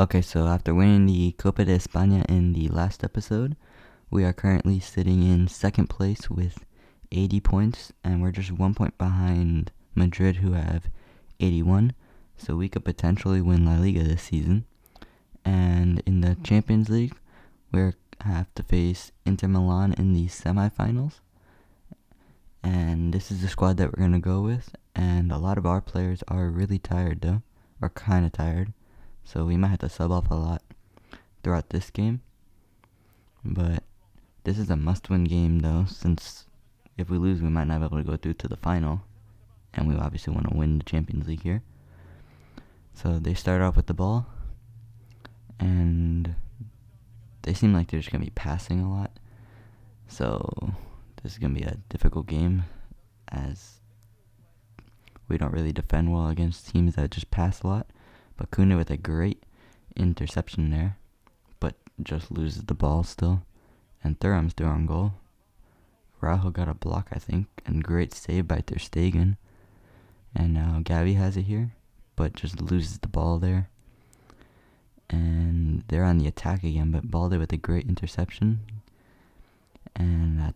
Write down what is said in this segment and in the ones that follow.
Okay, so after winning the Copa de España in the last episode, we are currently sitting in second place with 80 points, and we're just 1 point behind Madrid, who have 81. So we could potentially win Laliga this season. And in the Champions League, we have to face Inter Milan in the semifinals. And this is the squad that we're going to go with. And a lot of our players are really tired, though, or kind of tired. So we might have to sub off a lot throughout this game. But this is a must-win game, though, since if we lose, we might not be able to go through to the final. And we obviously want to win the Champions League here. So they start off with the ball. And they seem like they're just going to be passing a lot. So this is going to be a difficult game, as we don't really defend well against teams that just pass a lot. But Koundé with a great interception there, but just loses the ball still. And Thuram's through on goal. Rahul got a block, I think, and great save by Ter Stegen. And now Gavi has it here, but just loses the ball there. And they're on the attack again, but Balde with a great interception. And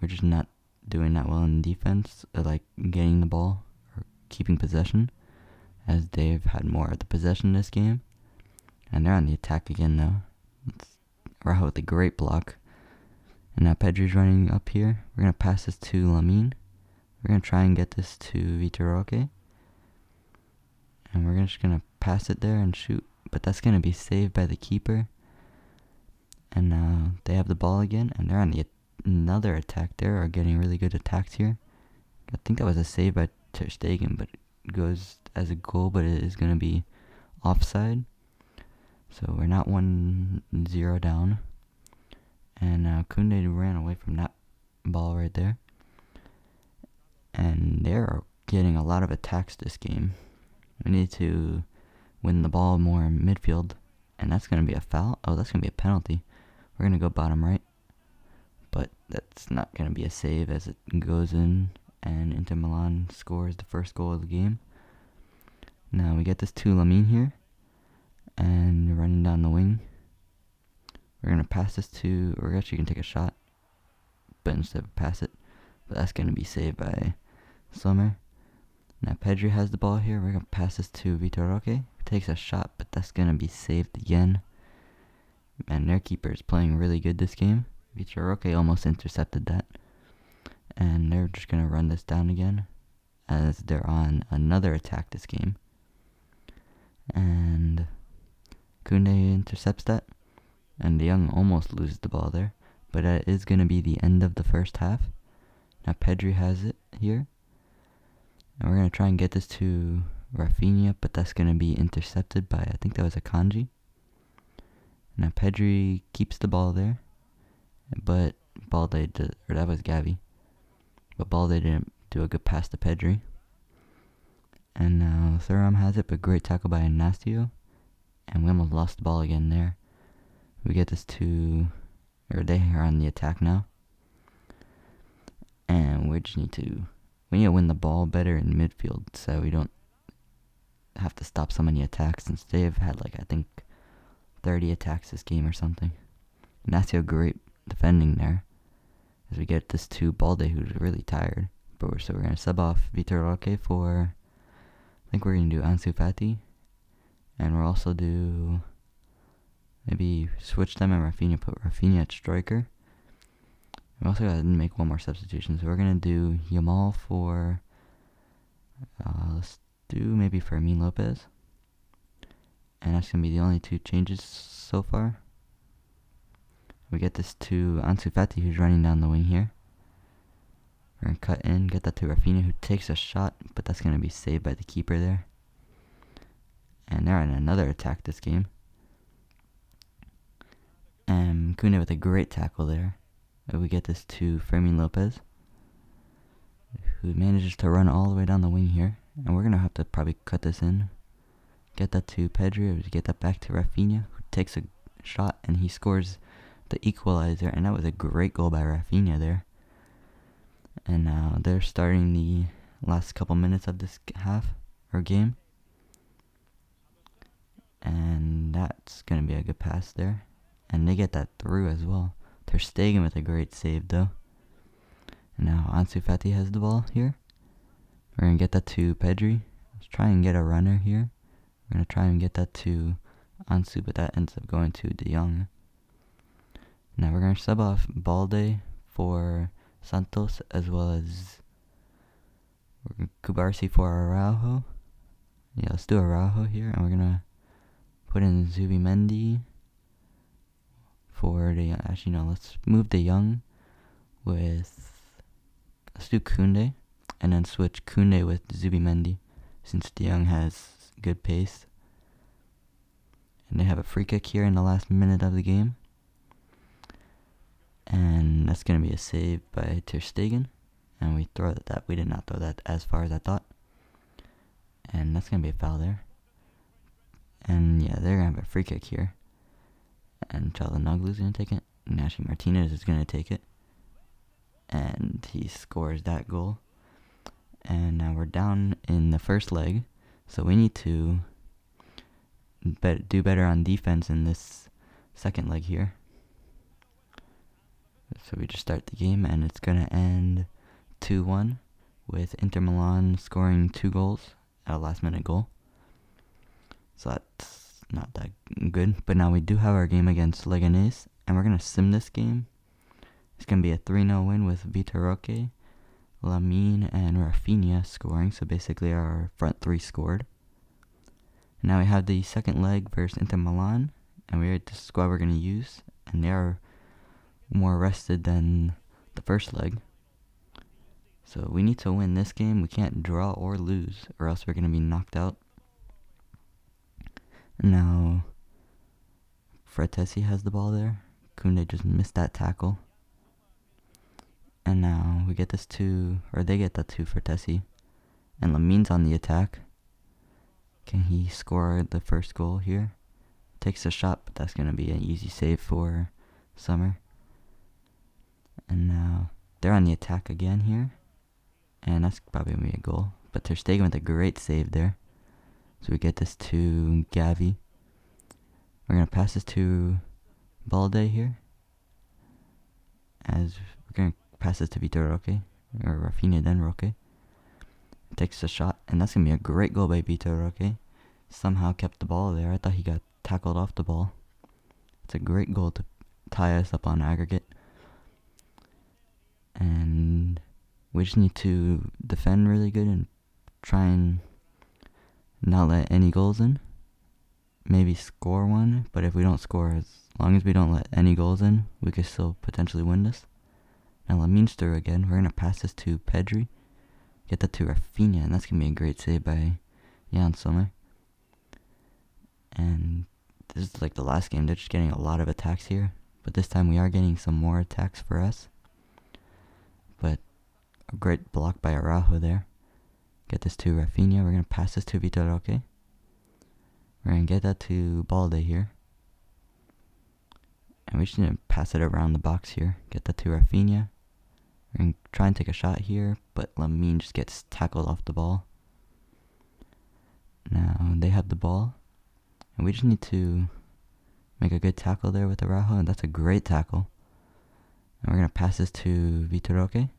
we're just not doing that well in defense, like getting the ball or keeping possession, as they've had more of the possession this game. And they're on the attack again, though. It's Rahul with a great block. And now Pedri's running up here. We're going to pass this to Lamine. We're going to try and get this to Vitor Roque. And we're just going to pass it there and shoot. But that's going to be saved by the keeper. And now they have the ball again. And they're on another attack there. Are getting really good attacks here. I think that was a save by Ter Stegen, but it goes as a goal, but it is going to be offside. So we're not 1-0 down. And now Koundé ran away from that ball right there. And they're getting a lot of attacks this game. We need to win the ball more in midfield. And that's going to be a foul. Oh, that's going to be a penalty. We're going to go bottom right. But that's not going to be a save as it goes in. And Inter Milan scores the first goal of the game. Now we get this to Lamine here. And running down the wing. We're going to pass this to... We're actually going to take a shot. But instead of pass it. But that's going to be saved by Sommer. Now Pedri has the ball here. We're going to pass this to Vitor Roque. Takes a shot, but that's going to be saved again. And their keeper is playing really good this game. Vitor Roque almost intercepted that. And they're just going to run this down again, as they're on another attack this game. And Koundé intercepts that. And De Jong almost loses the ball there. But that is going to be the end of the first half. Now Pedri has it here. And we're going to try and get this to Rafinha, but that's going to be intercepted by, I think that was Akanji. Now Pedri keeps the ball there. But that was Gavi. But Balde didn't do a good pass to Pedri. And now Thuram has it, but great tackle by Ignacio. And we almost lost the ball again there. We get this to... Or they are on the attack now. And we need to win the ball better in midfield, so we don't have to stop so many attacks, since they've had I think 30 attacks this game or something. Ignacio great defending there, as we get this to Balde, who's really tired. So we're going to sub off Vitor Roque for... I think we're going to do Ansu Fati. And we'll also do... Maybe switch them and Rafinha, put Rafinha at striker. We also got to make one more substitution, so we're going to do Yamal for... let's do maybe Fermin Lopez. And that's going to be the only two changes so far. We get this to Ansu Fati, who's running down the wing here. We're going to cut in, get that to Rafinha, who takes a shot, but that's going to be saved by the keeper there. And they're on another attack this game. And Koundé with a great tackle there. And we get this to Fermin Lopez, who manages to run all the way down the wing here. And we're going to have to probably cut this in. Get that to Pedri, get that back to Rafinha, who takes a shot, and he scores the equalizer. And that was a great goal by Rafinha there. And now they're starting the last couple minutes of this half, or game. And And that's going to be a good pass there. And they get that through as well. Ter Stegen with a great save though. And now Ansu Fati has the ball here. We're going to get that to Pedri. Let's try and get a runner here. We're going to try and get that to Ansu, but that ends up going to De Jong. Now we're going to sub off Balde for Santos, as well as Kubarsi for Araujo. Yeah, let's do Araujo here, and we're going to put in Zubimendi for De Jong. Actually, no, let's move De Jong with... Let's do Koundé, and then switch Koundé with Zubimendi, since De Jong has good pace. And they have a free kick here in the last minute of the game. And that's going to be a save by Ter Stegen. And we throw that. We did not throw that as far as I thought. And that's going to be a foul there. And yeah, they're going to have a free kick here. And Çalhanoğlu's going to take it. And actually Martinez is going to take it. And he scores that goal. And now we're down in the first leg. So we need to do better on defense in this second leg here. So we just start the game, and it's going to end 2-1 with Inter Milan scoring 2 goals at a last-minute goal. So that's not that good. But now we do have our game against Leganés, and we're going to sim this game. It's going to be a 3-0 win with Vitor Roque, Lamine, and Rafinha scoring. So basically our front three scored. Now we have the second leg versus Inter Milan, and we're the squad we're going to use, and they are more rested than the first leg. So we need to win this game. We can't draw or lose, or else we're going to be knocked out. Now Fratesi has the ball there. Koundé just missed that tackle. And now we get this to, or they get that to Fratesi. And Lamine's on the attack. Can he score the first goal here? Takes a shot, but that's going to be an easy save for Sommer. And now they're on the attack again here. And that's probably going to be a goal. But Ter Stegen with a great save there. So we get this to Gavi. We're going to pass this to Balde here. As we're going to pass this to Vitor Roque. Or Rafinha, then Roque. Takes a shot. And that's going to be a great goal by Vitor Roque. Somehow kept the ball there. I thought he got tackled off the ball. It's a great goal to tie us up on aggregate. And we just need to defend really good and try and not let any goals in. Maybe score one, but if we don't score, as long as we don't let any goals in, we could still potentially win this. Now Lamine's through again. We're going to pass this to Pedri. Get that to Rafinha, and that's going to be a great save by Jan Sommer. And this is like the last game. They're just getting a lot of attacks here. But this time we are getting some more attacks for us. But a great block by Araujo there. Get this to Rafinha. We're going to pass this to Vitor Roque. We're going to get that to Balde here. And we just need to pass it around the box here. Get that to Rafinha. We're going to try and take a shot here, but Lamine just gets tackled off the ball. Now they have the ball. And we just need to make a good tackle there with Araujo, and that's a great tackle. And we're going to pass this to Vitor Roque.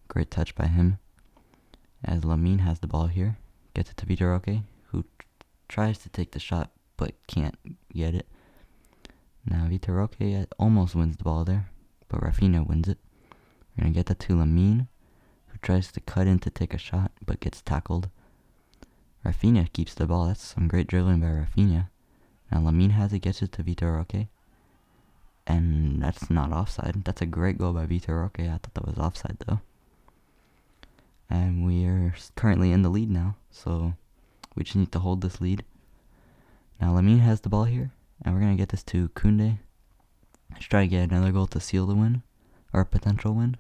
Great touch by him. As Lamine has the ball here. Gets it to Vitor Roque, who tries to take the shot, but can't get it. Now Vitor Roque almost wins the ball there, but Rafinha wins it. We're going to get that to Lamine, who tries to cut in to take a shot, but gets tackled. Rafinha keeps the ball. That's some great dribbling by Rafinha. Now Lamine has it, gets it to Vitor Roque. And that's not offside. That's a great goal by Vitor Roque. I thought that was offside though. And we are currently in the lead now, so we just need to hold this lead. Now Lamine has the ball here, and we're going to get this to Koundé. Let's try to get another goal to seal the win, or a potential win.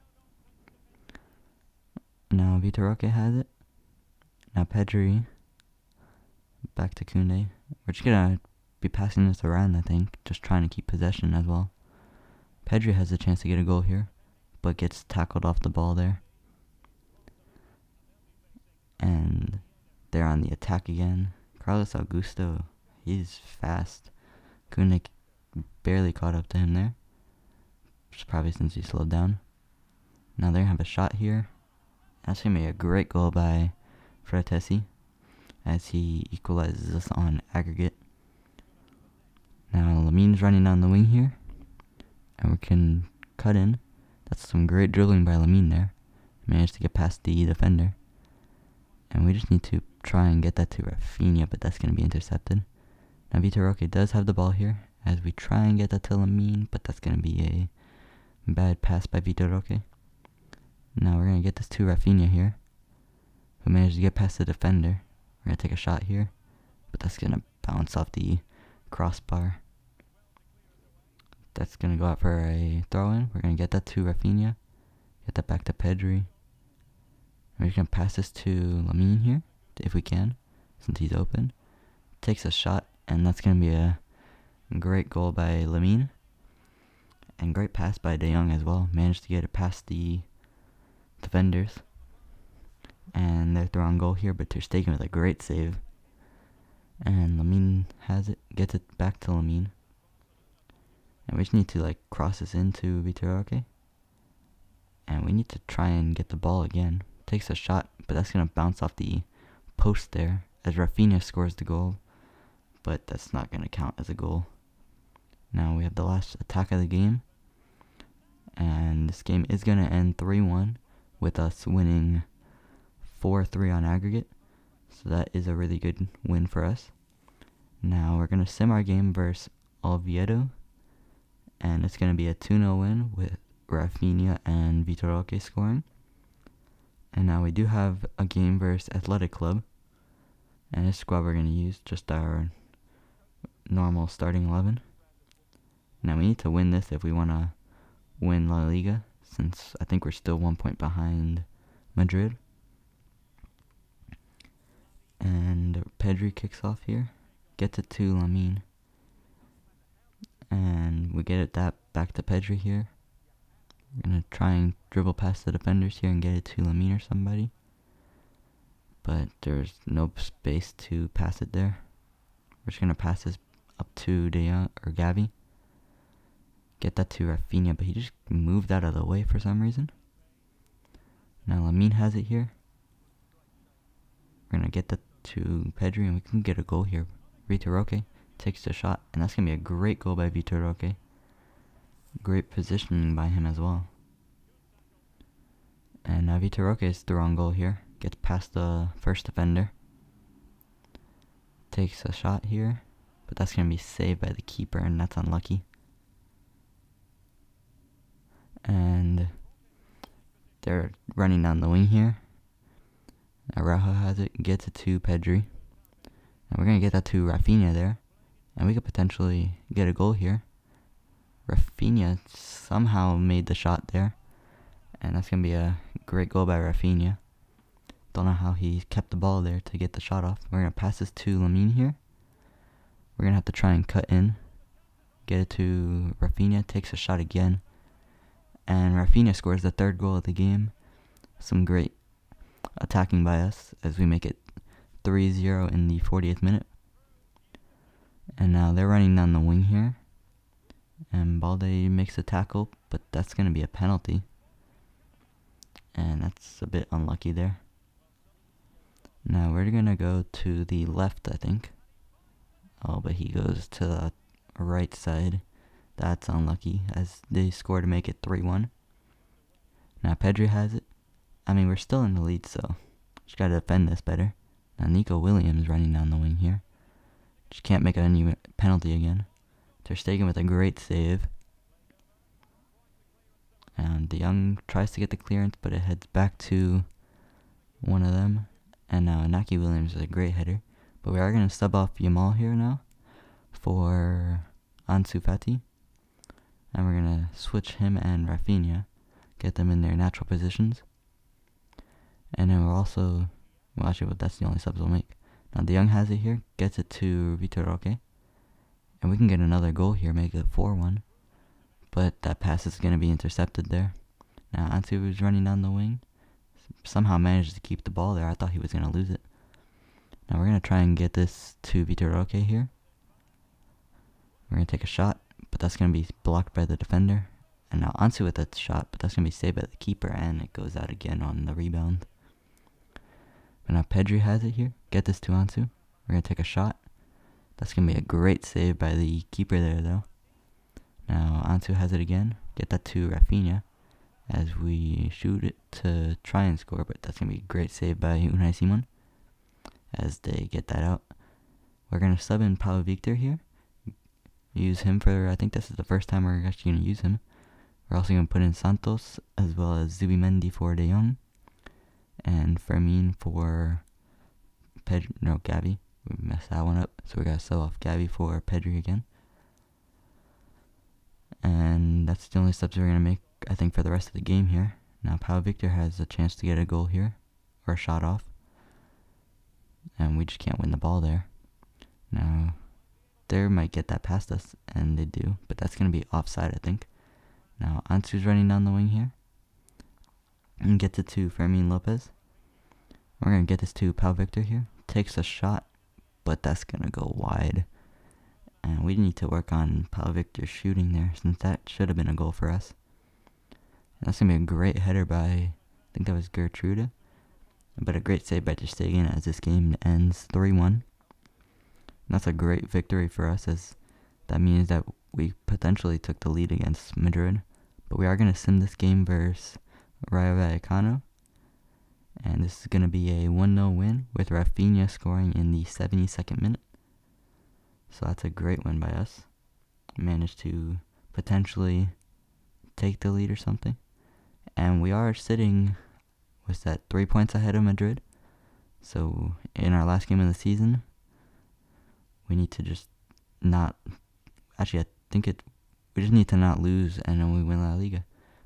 Now Vitor Roque has it. Now Pedri. Back to Koundé. We're just going to be passing this around, I think, just trying to keep possession as well. Pedri has a chance to get a goal here, but gets tackled off the ball there. And they're on the attack again. Carlos Augusto, he's fast. Kunik barely caught up to him there. Just probably since he slowed down. Now they're going to have a shot here. That's going to be a great goal by Fratesi as he equalizes us on aggregate. Now Lamine's running down the wing here. And we can cut in. That's some great dribbling by Lamine there. Managed to get past the defender. And we just need to try and get that to Rafinha, but that's going to be intercepted. Now Vitor Roque does have the ball here as we try and get that to Lamine, but that's going to be a bad pass by Vitor Roque. Now we're going to get this to Rafinha here, who managed to get past the defender. We're going to take a shot here, but that's going to bounce off the crossbar. That's going to go out for a throw-in. We're going to get that to Rafinha. Get that back to Pedri. And we're going to pass this to Lamine here, if we can, since he's open. Takes a shot, and that's going to be a great goal by Lamine. And great pass by De Jong as well. Managed to get it past the defenders. And they're throwing goal here, but Ter Stegen with a great save. And Lamine has it, gets it back to Lamine. And we just need to cross this into Vitor Roque. And we need to try and get the ball again. Takes a shot, but that's going to bounce off the post there as Rafinha scores the goal. But that's not going to count as a goal. Now we have the last attack of the game. And this game is going to end 3-1 with us winning 4-3 on aggregate. So that is a really good win for us. Now we're going to sim our game versus Oviedo. And it's going to be a 2-0 win with Rafinha and Vitor Roque scoring. And now we do have a game versus Athletic Club. And this squad we're going to use just our normal starting 11. Now we need to win this if we want to win Laliga, since I think we're still 1 point behind Madrid. And Pedri kicks off here. Gets it to Lamine. And we get it back to Pedri here. We're going to try and dribble past the defenders here and get it to Lamine or somebody. But there's no space to pass it there. We're just going to pass this up to De Jong or Gavi. Get that to Rafinha, but he just moved out of the way for some reason. Now Lamine has it here. We're going to get that to Pedri and we can get a goal here. Vitor Roque takes the shot, and that's going to be a great goal by Vitor Roque. Great positioning by him as well. And now Vitor Roque is the wrong goal here. Gets past the first defender. Takes a shot here, but that's going to be saved by the keeper, and that's unlucky. And they're running down the wing here. Araujo has it, gets it to Pedri. And we're going to get that to Rafinha there. And we could potentially get a goal here. Rafinha somehow made the shot there. And that's going to be a great goal by Rafinha. Don't know how he kept the ball there to get the shot off. We're going to pass this to Lamine here. We're going to have to try and cut in. Get it to Rafinha. Takes a shot again. And Rafinha scores the third goal of the game. Some great attacking by us as we make it 3-0 in the 40th minute. And now they're running down the wing here. And Balde makes a tackle, but that's going to be a penalty. And that's a bit unlucky there. Now we're going to go to the left, I think. Oh, but he goes to the right side. That's unlucky as they score to make it 3-1. Now Pedri has it. I mean, we're still in the lead, so just got to defend this better. Now Nico Williams running down the wing here. Just can't make any penalty again. Ter Stegen with a great save. And De Jong tries to get the clearance, but it heads back to one of them. And now Inaki Williams is a great header. But we are going to sub off Yamal here now for Ansu Fati. And we're going to switch him and Rafinha. Get them in their natural positions. And then we're also... Well, actually, that's the only subs we'll make. Now De Jong has it here. Gets it to Vitor Roque. And we can get another goal here. Make it 4-1. But that pass is going to be intercepted there. Now Ansu was running down the wing. Somehow managed to keep the ball there. I thought he was going to lose it. Now we're going to try and get this to Vitor Roque here. going to take a shot, but that's going to be blocked by the defender. And now Ansu with that shot, but that's going to be saved by the keeper, and it goes out again on the rebound. But now Pedri has it here. Get this to Ansu. We're going to take a shot. That's going to be a great save by the keeper there, though. Now Ansu has it again. Get that to Rafinha as we shoot it to try and score, but that's going to be a great save by Unai Simon as they get that out. We're going to sub in Pau Victor here. Use him for, I think this is the first time we're actually going to use him. We're also going to put in Santos as well as Zubimendi for De Jong. And Fermin for Gavi. We messed that one up, so we got to sell off Gavi for Pedri again. And that's the only subs we're going to make, I think, for the rest of the game here. Now Pau Victor has a chance to get a goal here, or a shot off. And we just can't win the ball there. Now, they might get that past us, and they do, but that's going to be offside, I think. Now, Ansu's running down the wing here. And gets it to Fermin Lopez. We're going to get this to Pau Victor here. Takes a shot, but that's going to go wide. And we need to work on Pau Victor's shooting there, since that should have been a goal for us. And that's going to be a great header by, I think that was Gertrude. But a great save by Ter Stegen as this game ends 3-1. That's a great victory for us, as that means that we potentially took the lead against Madrid. But we are going to sim this game versus Rayo Vallecano. And this is going to be a 1-0 win with Rafinha scoring in the 72nd minute. So that's a great win by us. Managed to potentially take the lead or something. And we are sitting, 3 points ahead of Madrid. So in our last game of the season, we need to just not, actually I think we just need to not lose and then we win La Liga.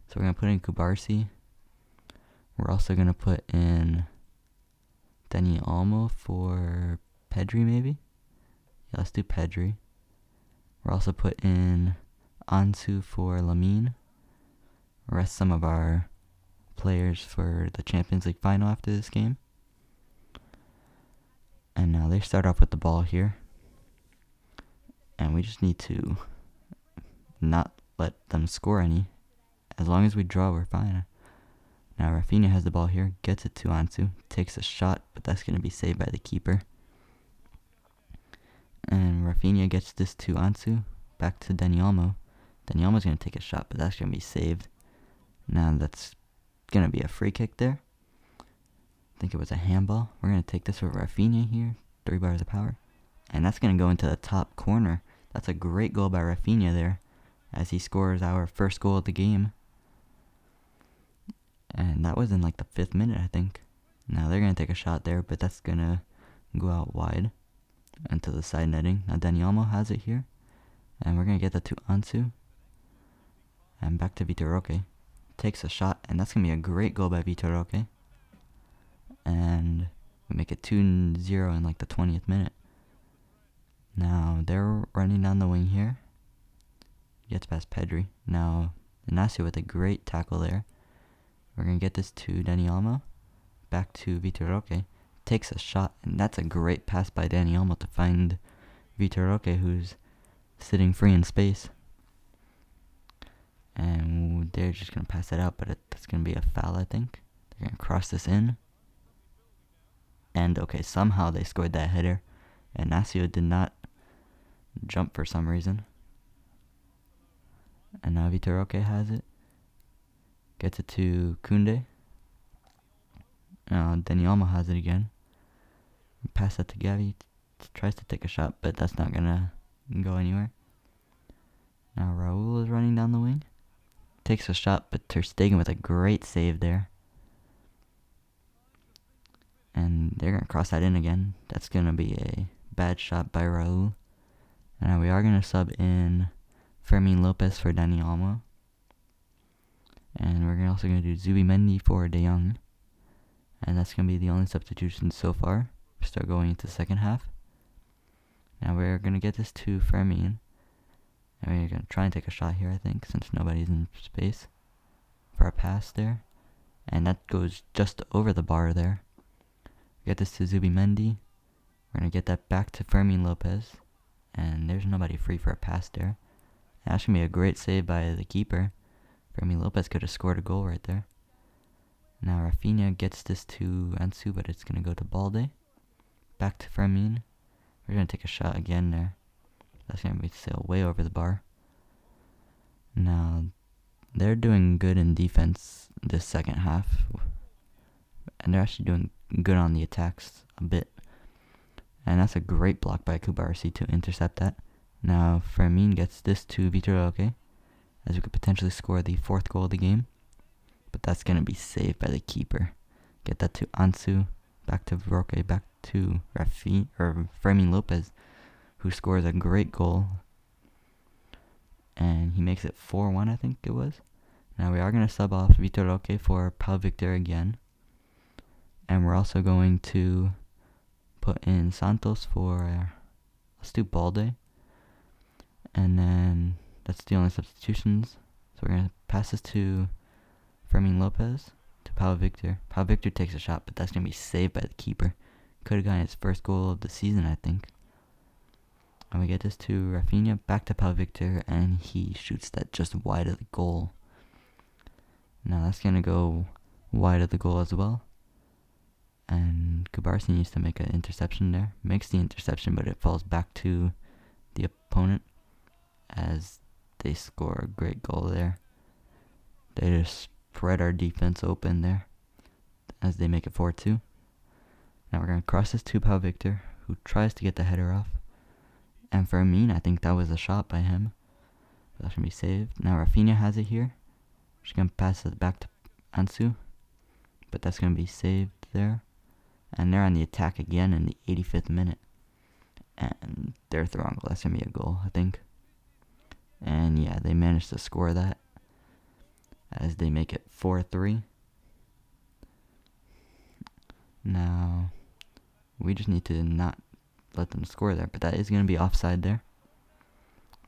So we're going to put in Kubarsi. We're also going to put in Dani Olmo for Pedri maybe. Yeah, let's do Pedri. We're also put in Ansu for Lamine. Rest some of our players for the Champions League final after this game. And now they start off with the ball here. And we just need to not let them score any. As long as we draw, we're fine. Now Rafinha has the ball here, gets it to Ansu, takes a shot, but that's going to be saved by the keeper. And Rafinha gets this to Ansu, back to Dani Olmo. Dani Olmo's going to take a shot, but that's going to be saved. Now that's going to be a free kick there. I think it was a handball. We're going to take this with Rafinha here, 3 bars of power. And that's going to go into the top corner. That's a great goal by Rafinha there, as he scores our first goal of the game. And that was in like the 5th minute, I think. Now they're going to take a shot there, but that's going to go out wide into the side netting. Now Dani Olmo has it here. And we're going to get that to Ansu. And back to Vitor Roque. Takes a shot, and that's going to be a great goal by Vitor Roque. And we make it 2-0 in like the 20th minute. Now they're running down the wing here. Gets past Pedri. Now Inacio with a great tackle there. We're going to get this to Dani Olmo. Back to Vitor Roque. Takes a shot, and that's a great pass by Dani Olmo to find Vitor Roque, who's sitting free in space. And they're just going to pass it out, but that's going to be a foul, I think. They're going to cross this in. And, okay, somehow they scored that header. And Inacio did not jump for some reason. And now Vitor Roque has it. Gets it to Koundé. Dani Olmo has it again. Pass that to Gavi. Tries to take a shot, but that's not going to go anywhere. Now Raul is running down the wing. Takes a shot, but Ter Stegen with a great save there. And they're going to cross that in again. That's going to be a bad shot by Raul. And now we are going to sub in Fermin Lopez for Dani Olmo. And we're also going to do Zubimendi for De Jong. And that's going to be the only substitution so far. We start going into the second half. Now we're going to get this to Fermin. And we're going to try and take a shot here, I think, since nobody's in space for a pass there. And that goes just over the bar there. Get this to Zubimendi. We're going to get that back to Fermin Lopez. And there's nobody free for a pass there. That's going to be a great save by the keeper. Fermin Lopez could have scored a goal right there. Now Rafinha gets this to Ansu, but it's going to go to Balde. Back to Fermin. We're going to take a shot again there. That's going to be sailed way over the bar. Now, they're doing good in defense this second half. And they're actually doing good on the attacks a bit. And that's a great block by Kubarsi to intercept that. Now, Fermin gets this to Vitor Roque, as we could potentially score the 4th goal of the game. But that's going to be saved by the keeper. Get that to Ansu, back to Roque, back to Fermin Lopez, who scores a great goal. And he makes it 4-1, I think it was. Now we are going to sub off Vitor Roque for Pau Victor again. And we're also going to put in Santos for, let's do Balde. And then that's the only substitutions. So we're going to pass this to Fermin Lopez to Pau Victor. Pau Victor takes a shot, but that's going to be saved by the keeper. Could have gotten his first goal of the season, I think. And we get this to Rafinha, back to Pau Victor, and he shoots that just wide of the goal. Now that's going to go wide of the goal as well. And Kubarsi needs to make an interception there. Makes the interception, but it falls back to the opponent as they score a great goal there. They just spread our defense open there as they make it 4-2. Now we're going to cross this to Pau Victor, who tries to get the header off. And Fermin, I think that was a shot by him. That's going to be saved. Now Rafinha has it here. She's going to pass it back to Ansu. But that's going to be saved there. And they're on the attack again in the 85th minute. And they're throwing goal. That's going to be a goal, I think. And yeah, they managed to score that as they make it 4-3. Now, we just need to not let them score there, but that is going to be offside there.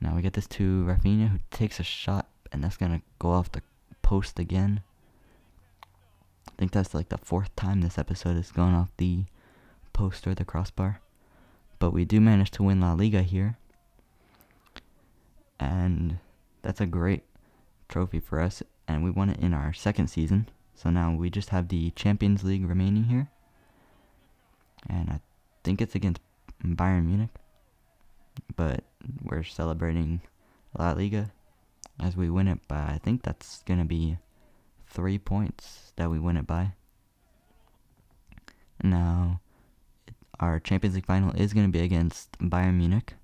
Now we get this to Rafinha, who takes a shot, and that's going to go off the post again. I think that's like the 4th time this episode has gone off the post or the crossbar. But we do manage to win Laliga here. And that's a great trophy for us, and we won it in our 2nd season. So now we just have the Champions League remaining here. And I think it's against Bayern Munich. But we're celebrating La Liga as we win it by, I think that's going to be 3 points that we win it by. Now, our Champions League final is going to be against Bayern Munich.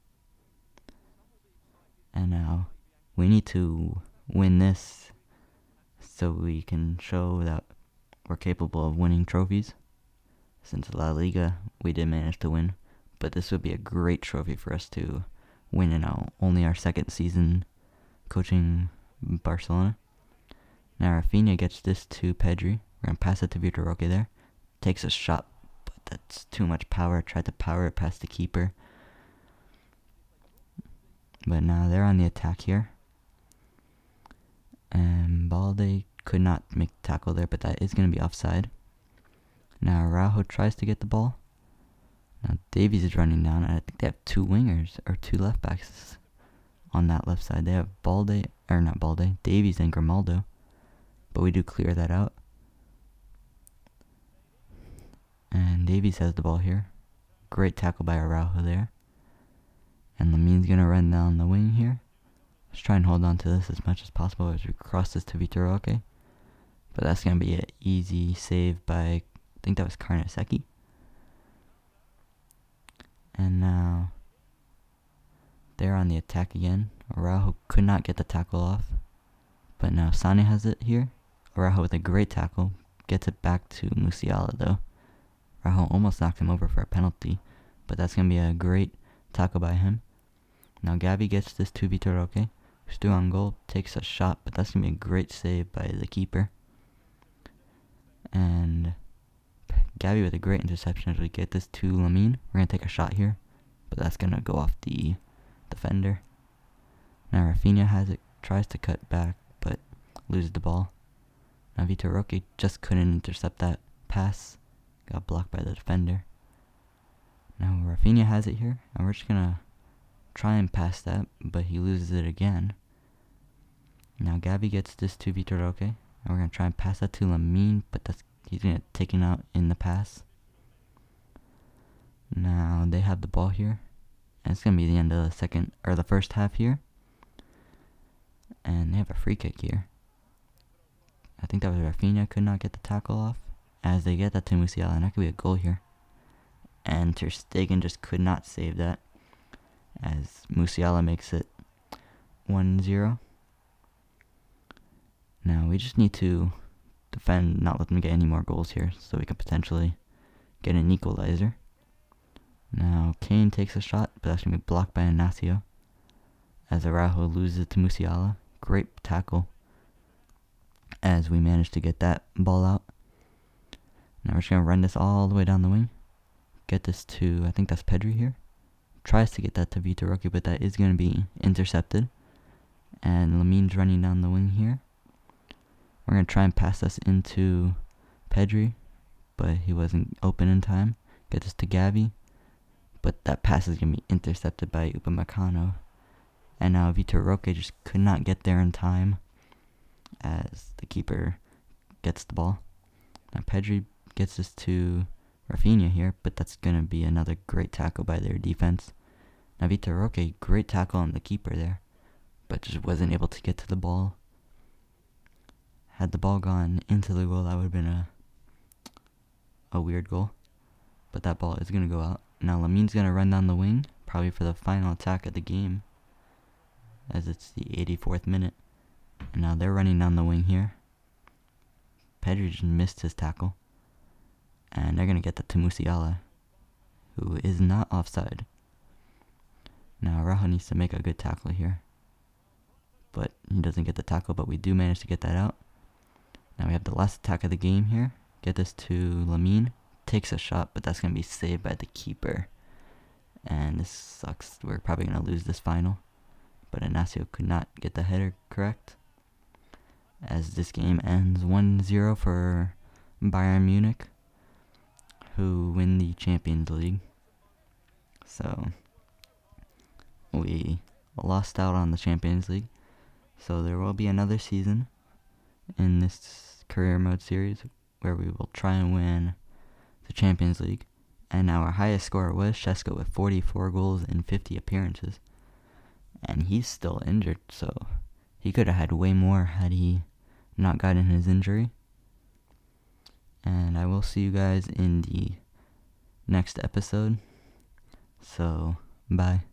And now, we need to win this so we can show that we're capable of winning trophies. Since La Liga, we did manage to win. But this would be a great trophy for us to win in only our 2nd season coaching Barcelona. Now Rafinha gets this to Pedri. We're going to pass it to Vitor Roque there. Takes a shot, but that's too much power. Tried to power it past the keeper. But now they're on the attack here. And Balde could not make the tackle there, but that is going to be offside. Now Araujo tries to get the ball. Now Davies is running down, and I think they have 2 wingers, or 2 left backs on that left side. They have Davies and Grimaldo. But we do clear that out. And Davies has the ball here. Great tackle by Araujo there. And Lamin's going to run down the wing here. Let's try and hold on to this as much as possible as we cross this to Vitor Roque. But that's going to be an easy save by, I think that was Karnaseki. And now they're on the attack again. Araujo could not get the tackle off. But now Sane has it here. Araujo with a great tackle. Gets it back to Musiala though. Araujo almost knocked him over for a penalty. But that's going to be a great tackle by him. Now Gavi gets this to Vitor Roque. Who's still on goal. Takes a shot. But that's going to be a great save by the keeper. And Gavi with a great interception as we get this to Lamine. We're going to take a shot here. But that's going to go off the defender. Now Rafinha has it. Tries to cut back. But loses the ball. Now Vitor Roque just couldn't intercept that pass. Got blocked by the defender. Now Rafinha has it here. And we're just going to try and pass that, but he loses it again. Now Gavi gets this to Vitor Roque, and we're going to try and pass that to Lamine, but he's going to get taken out in the pass. Now they have the ball here, and it's going to be the end of the first half here. And they have a free kick here. I think that was Rafinha, could not get the tackle off, as they get that to Musiala, and that could be a goal here. And Ter Stegen just could not save that, as Musiala makes it 1-0. Now we just need to defend, not let them get any more goals here, so we can potentially get an equalizer. Now Kane takes a shot, but that's going to be blocked by Inacio, as Araujo loses it to Musiala. Great tackle, as we manage to get that ball out. Now we're just going to run this all the way down the wing. Get this to, I think that's Pedri here. Tries to get that to Vitor Roque, but that is going to be intercepted. And Lamine's running down the wing here. We're going to try and pass this into Pedri, but he wasn't open in time. Get this to Gavi, but that pass is going to be intercepted by Upamecano. And now Vitor Roque just could not get there in time, as the keeper gets the ball. Now Pedri gets this to Rafinha here, but that's going to be another great tackle by their defense. Now Vitor Roque, great tackle on the keeper there, but just wasn't able to get to the ball. Had the ball gone into the goal, that would have been a weird goal. But that ball is going to go out. Now Lamine's going to run down the wing, probably for the final attack of the game, as it's the 84th minute. And now they're running down the wing here. Pedri just missed his tackle. And they're going to get that to Musiala, who is not offside. Now Araujo needs to make a good tackle here, but he doesn't get the tackle, but we do manage to get that out. Now we have the last attack of the game here. Get this to Lamine. Takes a shot, but that's going to be saved by the keeper. And this sucks. We're probably going to lose this final. But Inacio could not get the header correct, as this game ends 1-0 for Bayern Munich, who win the Champions League. So we lost out on the Champions League. So there will be another season in this career mode series where we will try and win the Champions League. And our highest scorer was Šeško with 44 goals in 50 appearances. And he's still injured, so he could have had way more had he not gotten his injury. And I will see you guys in the next episode. So, bye.